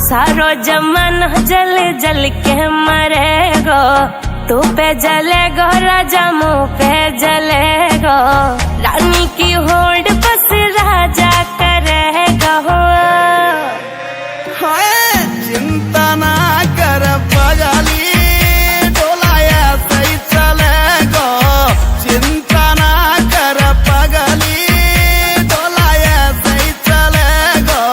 सारो जमाना जल जल के मरेगो, तू पे जलेगो राजा मुँह पे जलेगो, रानी की होड़ बस राजा करेगा। चिंता ना कर पगली, डोला ऐसे ही चलेगो। चिंता ना कर पगली, डोला ऐसे ही चलेगो।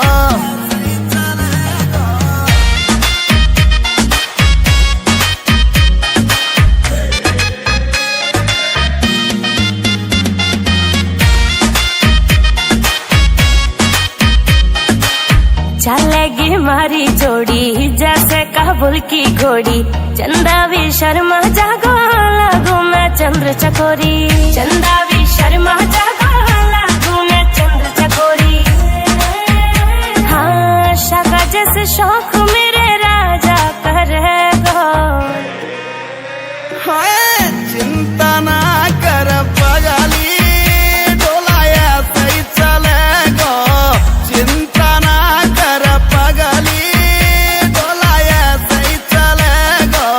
चलेगी मारी जोड़ी जैसे काबुल की घोड़ी, चंदा भी शर्मा जागो लागू मैं चंद्र चकोरी, चंदा भी शर्मा जागो लागू मैं चंद्र चकोरी। हाँ शाका जैसे शौक मेरे राजा करेगो। चिंता ना कर पगली, डोला ऐसे ही चलेगो। चिंता ना कर पगली, डोला ऐसे ही चलेगो।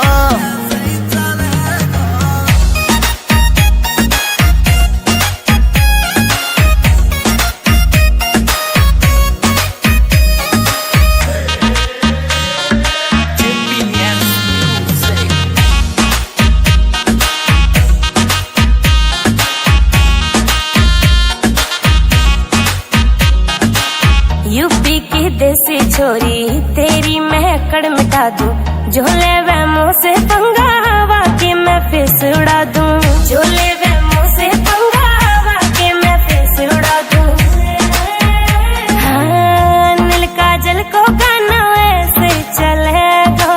यूपी की देसी छोरी तेरी महकड़ मिटा दूं, झोले वे मुँह से पंगा वाके मैं फिस उड़ा दूं, झोले वे मुँह से पंगा वाके मैं फिस उड़ा दूं। हाँ नील काजल को गाना ऐसे चलेगा।